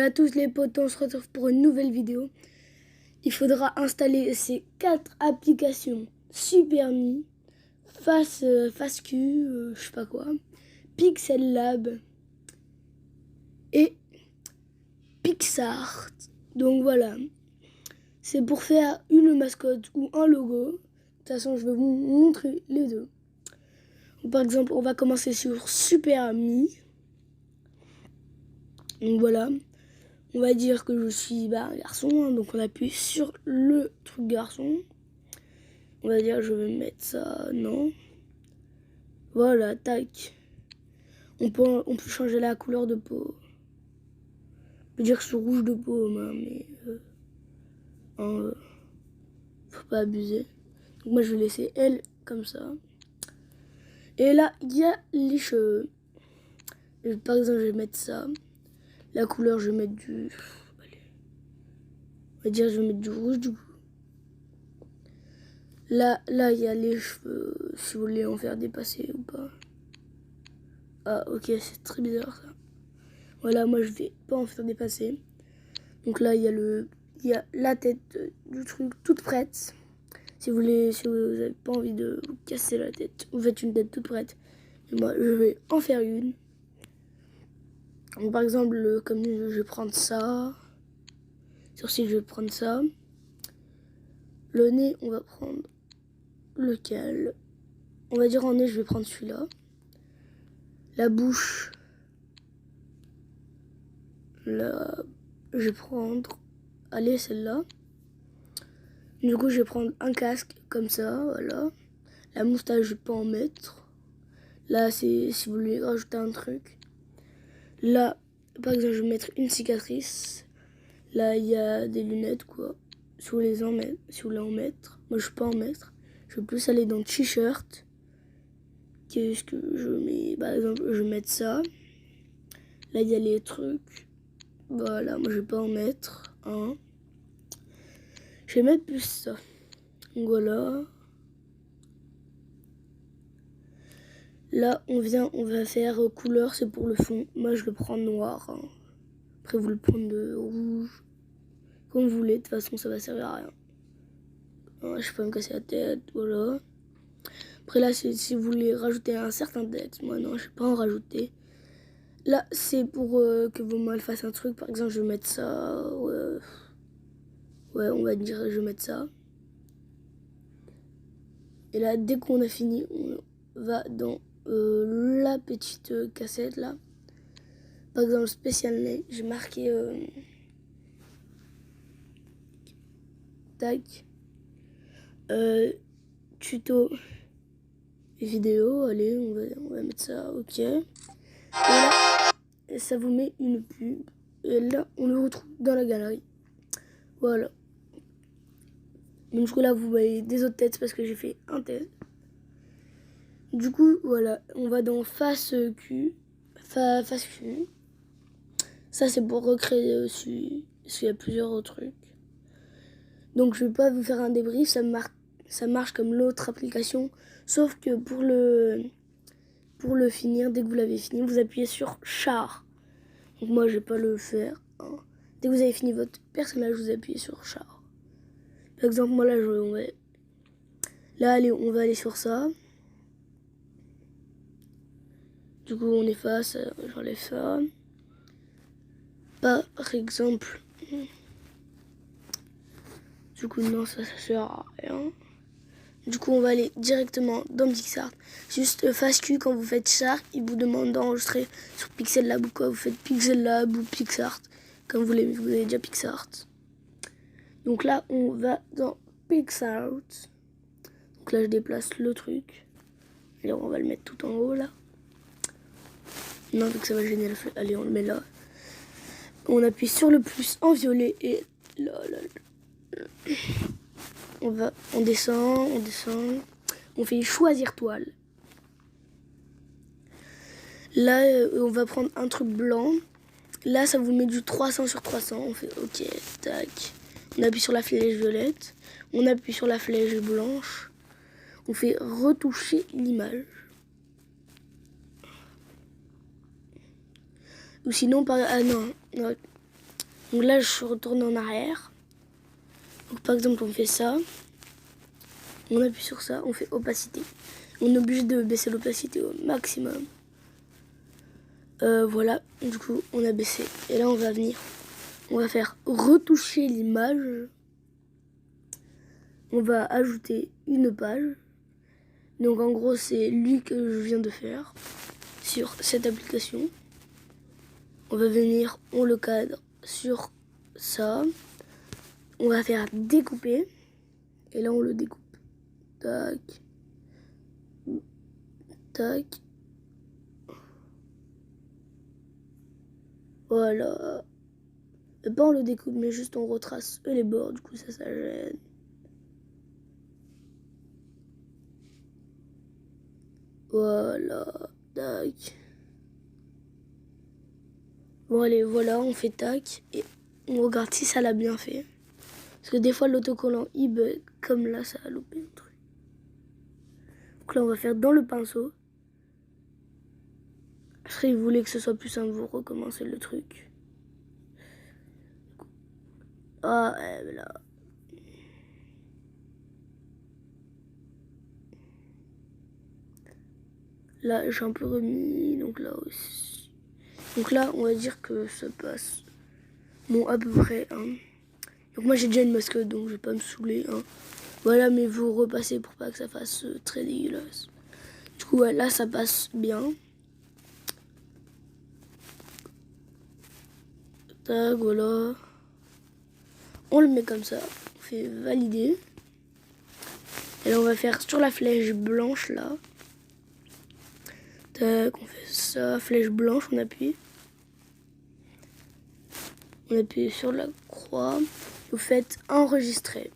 Salut à tous les potes, on se retrouve pour une nouvelle vidéo. Il faudra installer ces 4 applications SuperMe, FastQ, je sais pas quoi, Pixel Lab et PixArt. Donc voilà, c'est pour faire une mascotte ou un logo. De toute façon, je vais vous montrer les deux. Par exemple, on va commencer sur SuperMe. Donc voilà. On va dire que je suis un garçon, hein, donc on appuie sur le truc garçon. On va dire je vais mettre ça, non. Voilà, tac. On peut changer la couleur de peau. On peut dire que c'est rouge de peau, mais faut pas abuser. Donc moi je vais laisser elle comme ça. Et là, il y a les cheveux. Par exemple, je vais mettre ça. La couleur, je vais mettre du... Allez. On va dire je vais mettre du rouge du coup. Là, il y a les cheveux, si vous voulez en faire dépasser ou pas. Ah, ok, c'est très bizarre ça. Voilà, moi je vais pas en faire dépasser. Donc là, il y a la tête du truc toute prête. Si vous avez pas envie de vous casser la tête, vous faites une tête toute prête. Et moi, je vais en faire une. Donc par exemple, comme je vais prendre ça. Sourcil, je vais prendre ça. Le nez, on va prendre lequel? On va dire en nez, je vais prendre celui-là. La bouche, là, je vais prendre, allez, celle-là. Du coup, je vais prendre un casque comme ça, voilà. La moustache, je vais pas en mettre. Là, c'est si vous voulez rajouter un truc. Là, par exemple, je vais mettre une cicatrice. Là, il y a des lunettes, quoi. Si vous voulez en mettre. Moi, je vais pas en mettre. Je vais plus aller dans le t-shirt. Qu'est-ce que je mets? Par exemple, je vais mettre ça. Là, il y a les trucs. Voilà, moi, je vais pas en mettre. Hein. Je vais mettre plus ça. Donc voilà. Là, on va faire couleur, c'est pour le fond. Moi, je le prends noir. Hein. Après, vous le prenez de rouge. Comme vous voulez, de toute façon, ça va servir à rien. Je vais pas me casser la tête, voilà. Après là, si vous voulez rajouter un certain texte, moi non, je vais pas en rajouter. Là, c'est pour que vos mains fassent un truc. Par exemple, je vais mettre ça. Ouais, on va dire, je vais mettre ça. Et là, dès qu'on a fini, on va dans la petite cassette là. Par exemple, spécial nez, j'ai marqué tac, tuto vidéo. Allez, on va mettre ça, ok. Et là, ça vous met une pub. Et là, on le retrouve dans la galerie. Voilà. Donc, du coup, là, vous voyez des autres têtes parce que j'ai fait un test. Du coup, voilà, on va dans face Q. Face Q. Ça, c'est pour recréer s'il y a plusieurs trucs. Donc, je vais pas vous faire un débrief. Ça marche comme l'autre application. Sauf que pour le finir, dès que vous l'avez fini, vous appuyez sur char. Donc, moi, je vais pas le faire. Hein. Dès que vous avez fini votre personnage, vous appuyez sur char. Par exemple, moi, là, allez, on va aller sur ça. Du coup, on efface, j'enlève ça. Par exemple, du coup, non, ça sert à rien. Du coup, on va aller directement dans PixArt. Juste FastQ, quand vous faites ça, il vous demande d'enregistrer sur Pixel Lab ou quoi. Vous faites Pixel Lab ou PixArt, comme vous voulez, vous avez déjà PixArt. Donc là, on va dans PixArt. Donc là, je déplace le truc. Allez, on va le mettre tout en haut, là. Non, donc ça va gêner la flèche. Allez, on le met là. On appuie sur le plus en violet et là. On descend. On fait choisir toile. Là, on va prendre un truc blanc. Là, ça vous met du 300 sur 300. On fait OK, tac. On appuie sur la flèche violette. On appuie sur la flèche blanche. On fait retoucher l'image. Ou sinon, ah non. Donc là, je retourne en arrière. Donc par exemple, on fait ça. On appuie sur ça, on fait opacité. On est obligé de baisser l'opacité au maximum. Voilà, du coup, on a baissé. Et là, on va venir. On va faire retoucher l'image. On va ajouter une page. Donc en gros, c'est lui que je viens de faire sur cette application. On va venir, on le cadre sur ça. On va faire découper. Et là, on le découpe. Tac. Tac. Voilà. Et pas on le découpe, mais juste on retrace les bords. Du coup, ça gêne. Voilà. Tac. Bon, allez, voilà, on fait tac. Et on regarde si ça l'a bien fait. Parce que des fois, l'autocollant, il bug. Comme là, ça a loupé le truc. Donc là, on va faire dans le pinceau. Après, il voulait que ce soit plus simple, vous recommencez le truc. Ah, là. Là, j'ai un peu remis, donc là aussi. Donc là, on va dire que ça passe. Bon, à peu près, hein. Donc moi, j'ai déjà une mascotte, donc je vais pas me saouler, hein. Voilà, mais vous repassez pour pas que ça fasse très dégueulasse. Du coup, ouais, là, ça passe bien. Tac, voilà. On le met comme ça. On fait valider. Et là, on va faire sur la flèche blanche, là. Tac, on fait ça. Flèche blanche, on appuie. On appuie sur la croix. Vous faites enregistrer.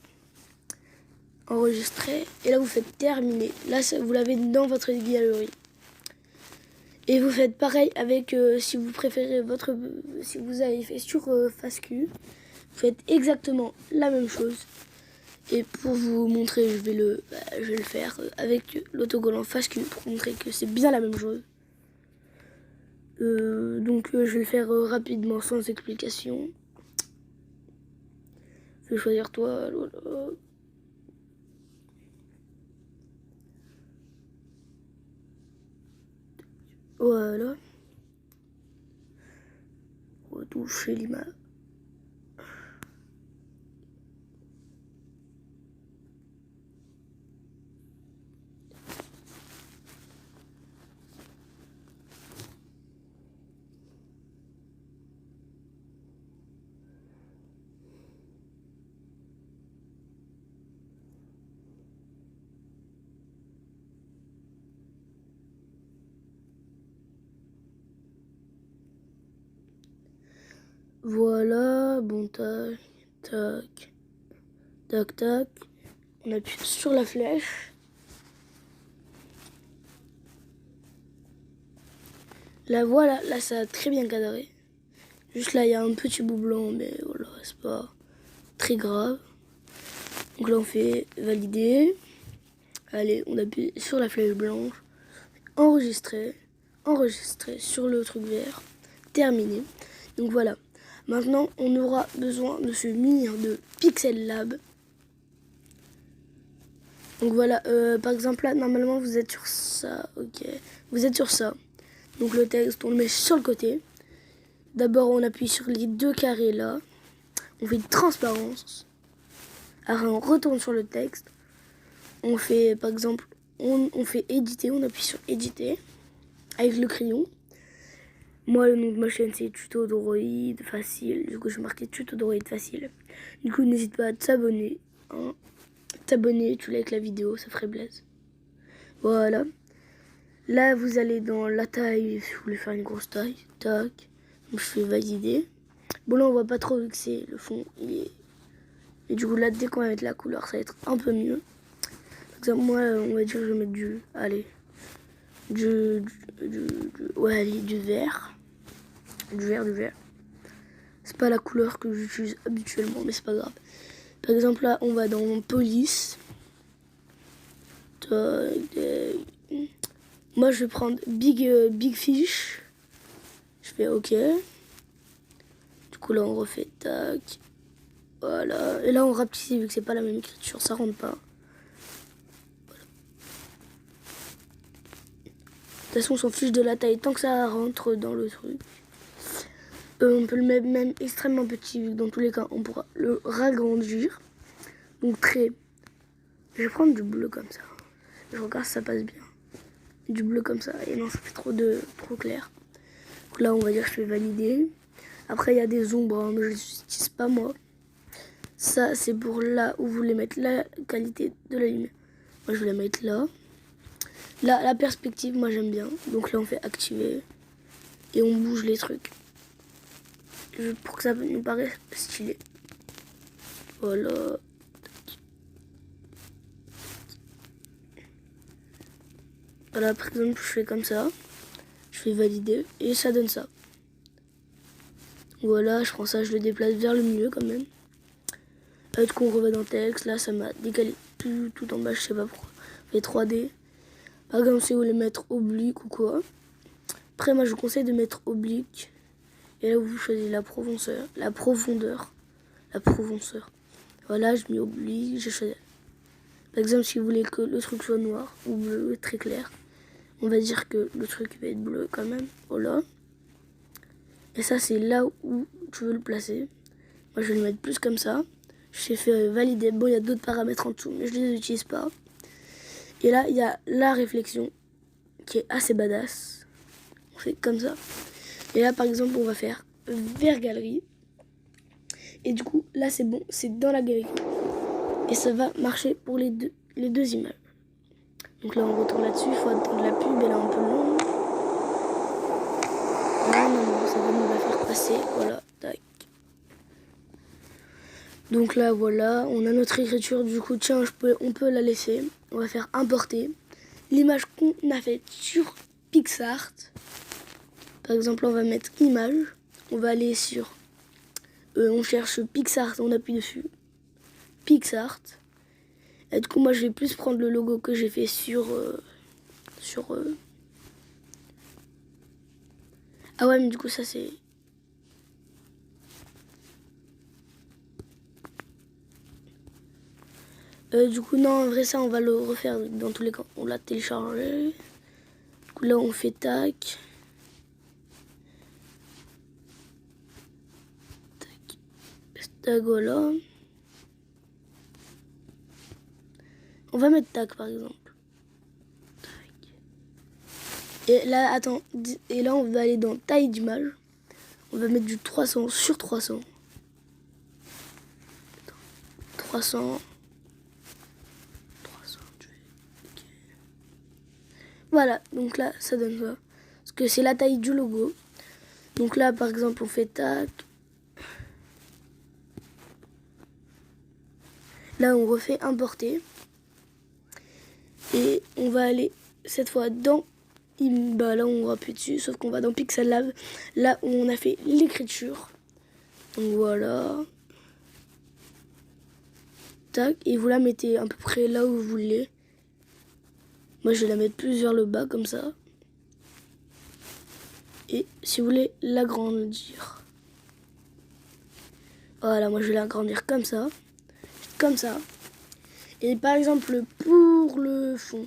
Enregistrer. Et là, vous faites terminer. Là, vous l'avez dans votre galerie. Et vous faites pareil avec, si vous préférez si vous avez fait sur FastQ, vous faites exactement la même chose. Et pour vous montrer, je vais le faire avec l'autocollant FastQ pour montrer que c'est bien la même chose. Donc je vais le faire rapidement sans explication. Je vais choisir toi. Voilà. Retoucher l'image. Voilà, bon tac, tac, tac, tac. On appuie sur la flèche. Là voilà, là ça a très bien cadré. Juste là il y a un petit bout blanc, mais voilà, c'est pas très grave. Donc là on fait valider. Allez, on appuie sur la flèche blanche. Enregistrer. Enregistrer sur le truc vert. Terminé. Donc voilà. Maintenant, on aura besoin de se munir de Pixel Lab. Donc voilà, par exemple là, normalement vous êtes sur ça, ok. Vous êtes sur ça. Donc le texte, on le met sur le côté. D'abord, on appuie sur les deux carrés là. On fait une transparence. Après, on retourne sur le texte. On fait, par exemple, on fait éditer. On appuie sur éditer avec le crayon. Moi, le nom de ma chaîne, c'est Tuto Droid Facile. Du coup, je marquais Tuto Droid Facile. Du coup, n'hésite pas à t'abonner. Hein. T'abonner, tu likes la vidéo, ça ferait blaise. Voilà. Là, vous allez dans la taille, si vous voulez faire une grosse taille. Tac. Donc, je fais valider. Bon, là, on voit pas trop vu que c'est le fond. Et du coup, là, dès qu'on va mettre la couleur, ça va être un peu mieux. Par exemple, moi, on va dire que je vais mettre du... Allez. Ouais, allez, du vert. Du vert. C'est pas la couleur que j'utilise habituellement, mais c'est pas grave. Par exemple, là, on va dans police. Moi, je vais prendre Big Fish. Je fais OK. Du coup là on refait tac. Voilà. Et là on rapetissait vu que c'est pas la même écriture, ça rentre pas. Voilà. De toute façon on s'en fiche de la taille tant que ça rentre dans le truc. On peut le mettre même extrêmement petit vu que dans tous les cas on pourra le ragrandir. Donc très. Je vais prendre du bleu comme ça. Je regarde si ça passe bien. Du bleu comme ça. Et non, ça fait trop clair. Donc là, on va dire que je vais valider. Après, il y a des ombres, hein, mais je les utilise pas moi. Ça, c'est pour là où vous voulez mettre la qualité de la lumière. Moi, je vais la mettre là. Là, la perspective, moi, j'aime bien. Donc là, on fait activer. Et on bouge les trucs. Pour que ça nous paraisse stylé. Voilà. Voilà, par exemple, je fais comme ça. Je fais valider et ça donne ça. Voilà, je prends ça, je le déplace vers le milieu quand même. Du coup, on revient dans le texte. Là, ça m'a décalé tout en bas, je sais pas pourquoi. Fait 3D. Par exemple, si vous voulez mettre oblique ou quoi. Après, moi, je vous conseille de mettre oblique. Et là, vous choisissez la profondeur. La profondeur. Voilà, je mets oblique, j'ai choisi. Par exemple, si vous voulez que le truc soit noir ou bleu, très clair. On va dire que le truc va être bleu quand même. Voilà. Et ça, c'est là où tu veux le placer. Moi, je vais le mettre plus comme ça. J'ai fait valider. Bon, il y a d'autres paramètres en dessous, mais je ne les utilise pas. Et là, il y a la réflexion qui est assez badass. On fait comme ça. Et là, par exemple, on va faire vers galerie. Et du coup, là, c'est bon. C'est dans la galerie. Et ça va marcher pour les deux images. Donc là, on retourne là-dessus. Il faut attendre la pub. Elle est un peu longue. Ah non, ça va nous la faire passer. Voilà, tac. Donc là, voilà, on a notre écriture. Du coup, tiens, on peut la laisser. On va faire importer l'image qu'on a faite sur PixArt. Par exemple, on va mettre image. On va aller sur... on cherche PixArt, on appuie dessus. PixArt. Et du coup, moi, je vais plus prendre le logo que j'ai fait sur... Ah ouais, mais du coup, ça, c'est... Du coup, non, en vrai, ça, on va le refaire dans tous les cas. On l'a téléchargé. Du coup, là, on fait tac. Tac. Tac, voilà. On va mettre tac, par exemple. Tac. Et là, attends. Et là, on va aller dans taille d'image. On va mettre du 300 sur 300. 300. Voilà, donc là, ça donne ça. Parce que c'est la taille du logo. Donc là, par exemple, on fait tac. Là, on refait importer. Et on va aller, cette fois, dans... Bah, là, on appuie dessus, sauf qu'on va dans Pixel Lab. Là où on a fait l'écriture. Donc voilà. Tac. Et vous la mettez à peu près là où vous voulez. Moi, je vais la mettre plus vers le bas, comme ça. Et si vous voulez l'agrandir. Voilà, moi, je vais l'agrandir comme ça. Comme ça. Et par exemple, pour le fond,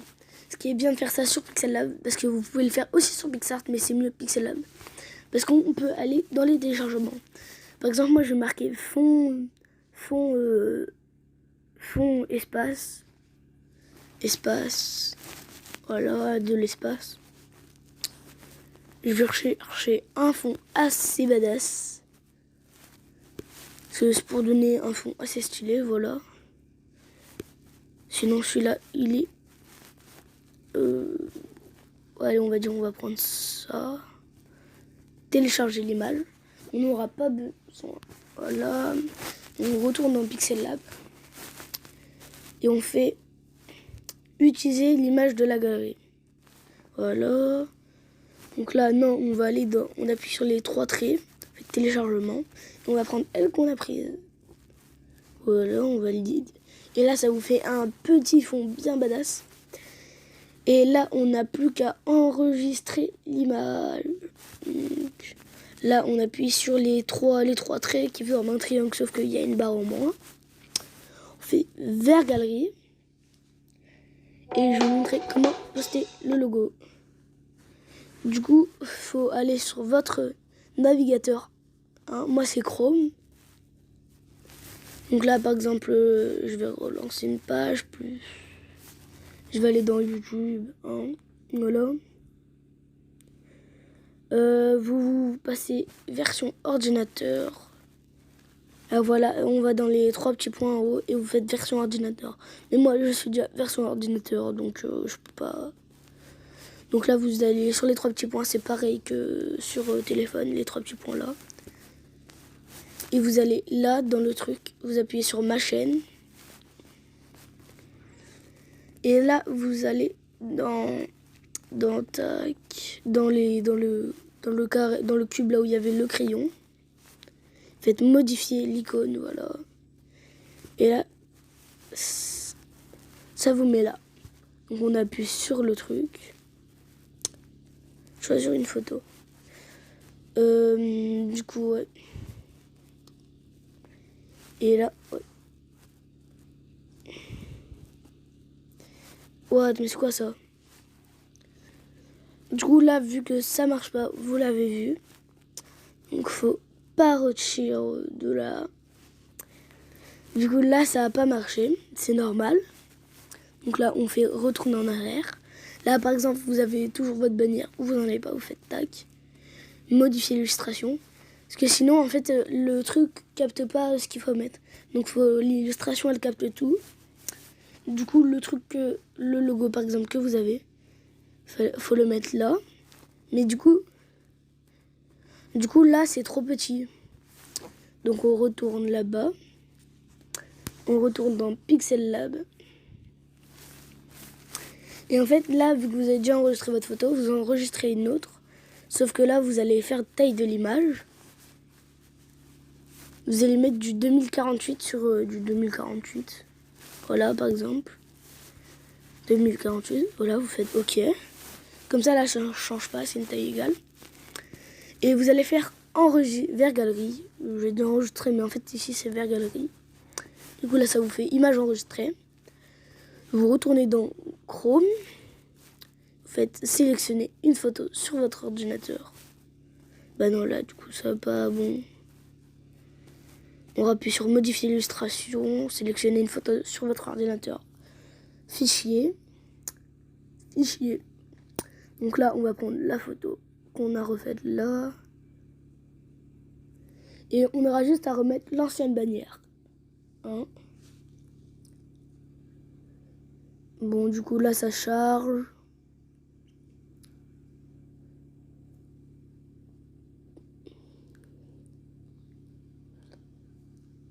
ce qui est bien de faire ça sur Pixel Lab, parce que vous pouvez le faire aussi sur PixArt, mais c'est mieux Pixel Lab. Parce qu'on peut aller dans les téléchargements. Par exemple, moi, je vais marquer fond espace. Espace. Voilà, de l'espace. Je vais chercher un fond assez badass. C'est pour donner un fond assez stylé, voilà. Sinon, celui-là, il est... allez, on va dire, on va prendre ça. Télécharger l'image. On n'aura pas besoin. Voilà. On retourne dans Pixel Lab. Et on fait utiliser l'image de la galerie. Voilà. Donc là, non, on va aller dans... On appuie sur les 3 traits. On fait téléchargement. Et on va prendre elle qu'on a prise. Voilà, on valide. Et là, ça vous fait un petit fond bien badass. Et là, on n'a plus qu'à enregistrer l'image. Là, on appuie sur les trois traits qui forment un triangle, sauf qu'il y a une barre en moins. On fait vers galerie. Et je vais vous montrer comment poster le logo. Du coup, il faut aller sur votre navigateur. Hein, moi, c'est Chrome. Donc là, par exemple, je vais relancer une page. Plus je vais aller dans YouTube. Hein, voilà. Vous passez version ordinateur. Alors voilà, on va dans les 3 petits points en haut et vous faites version ordinateur. Mais moi, je suis déjà version ordinateur, donc je peux pas. Donc là, vous allez sur les 3 petits points, c'est pareil que sur téléphone, les 3 petits points là. Et vous allez là, dans le truc, vous appuyez sur ma chaîne. Et là, vous allez dans le carré, dans le cube là où il y avait le crayon. Faites modifier l'icône, voilà. Et là, ça vous met là. Donc on appuie sur le truc. Choisir une photo. Du coup, ouais. Et là, ouais. What, mais c'est quoi ça? Du coup, là, vu que ça marche pas, vous l'avez vu. Donc, faut partir de là. Du coup, là, ça a pas marché. C'est normal. Donc là, on fait retourner en arrière. Là, par exemple, vous avez toujours votre bannière. Ou vous n'en avez pas, vous faites tac. Modifier l'illustration. Parce que sinon, en fait, le truc capte pas ce qu'il faut mettre. Donc, l'illustration, elle capte tout. Du coup, le logo, par exemple, que vous avez, faut le mettre là. Mais du coup, là, c'est trop petit. Donc, on retourne là-bas. On retourne dans Pixel Lab. Et en fait, là, vu que vous avez déjà enregistré votre photo, vous enregistrez une autre. Sauf que là, vous allez faire taille de l'image. Vous allez mettre du 2048 sur du 2048. Voilà, par exemple. 2048. Voilà, vous faites OK. Comme ça, là, ça ne change pas, c'est une taille égale. Et vous allez faire vers galerie. J'ai dû enregistrer, mais en fait, ici, c'est vers galerie. Du coup, là, ça vous fait image enregistrée. Vous retournez dans Chrome. Vous faites sélectionner une photo sur votre ordinateur. Bah non, là, du coup, ça va pas bon. On appuie sur modifier l'illustration. Sélectionner une photo sur votre ordinateur. Fichier. Donc là, on va prendre la photo qu'on a refaite là. Et on aura juste à remettre l'ancienne bannière. Hein. Bon, du coup, là, ça charge.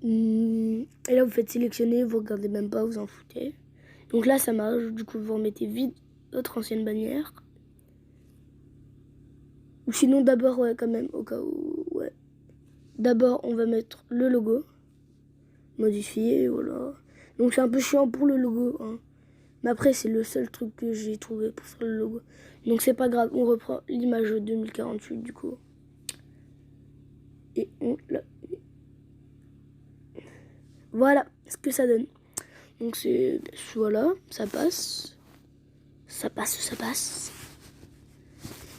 Et là, vous faites sélectionner, vous regardez même pas, vous en foutez. Donc là, ça marche. Du coup, vous remettez vide votre ancienne bannière. Ou sinon, d'abord, ouais, quand même, au cas où, ouais. D'abord, on va mettre le logo. Modifier, voilà. Donc, c'est un peu chiant pour le logo, hein. Mais après, c'est le seul truc que j'ai trouvé pour faire le logo. Donc, c'est pas grave. On reprend l'image 2048, du coup. Et on la... Voilà ce que ça donne. Donc, c'est... Voilà, ça passe. Ça passe.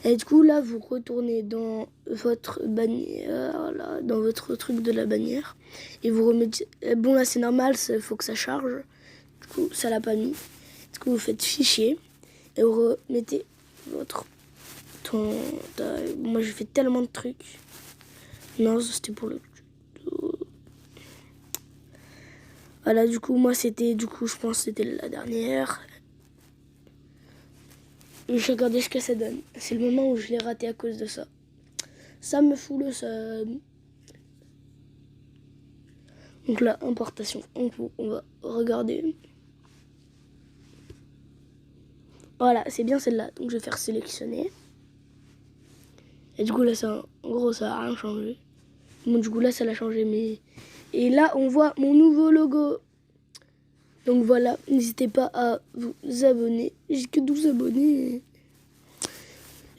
Et du coup, là, vous retournez dans votre bannière, là, dans votre truc de la bannière. Et vous remettez... Bon, là, c'est normal, il faut que ça charge. Du coup, ça l'a pas mis. Du coup, vous faites fichier. Et vous remettez votre... Moi, j'ai fait tellement de trucs. Non, c'était pour le... Voilà, du coup, moi, c'était... Du coup, je pense que c'était la dernière. Et je regardais ce que ça donne. C'est le moment où je l'ai raté à cause de ça. Ça me fout le seum. Donc là, importation. On va regarder. Voilà, c'est bien celle-là. Donc je vais faire sélectionner. Et du coup là, en gros, ça a rien changé. Bon, du coup là, ça l'a changé. Mais... Et là, on voit mon nouveau logo. Donc voilà, n'hésitez pas à vous abonner. J'ai que 12 abonnés.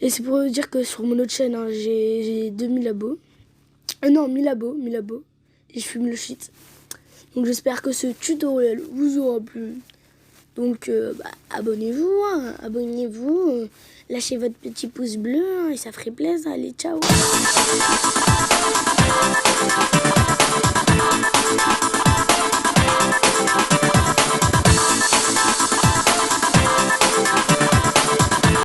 Et c'est pour vous dire que sur mon autre chaîne, hein, j'ai 2000 abos. Non, 1000 abos. Et je fume le shit. Donc j'espère que ce tutoriel vous aura plu. Donc abonnez-vous, hein, abonnez-vous. Lâchez votre petit pouce bleu, hein, et ça ferait plaisir. Allez, ciao.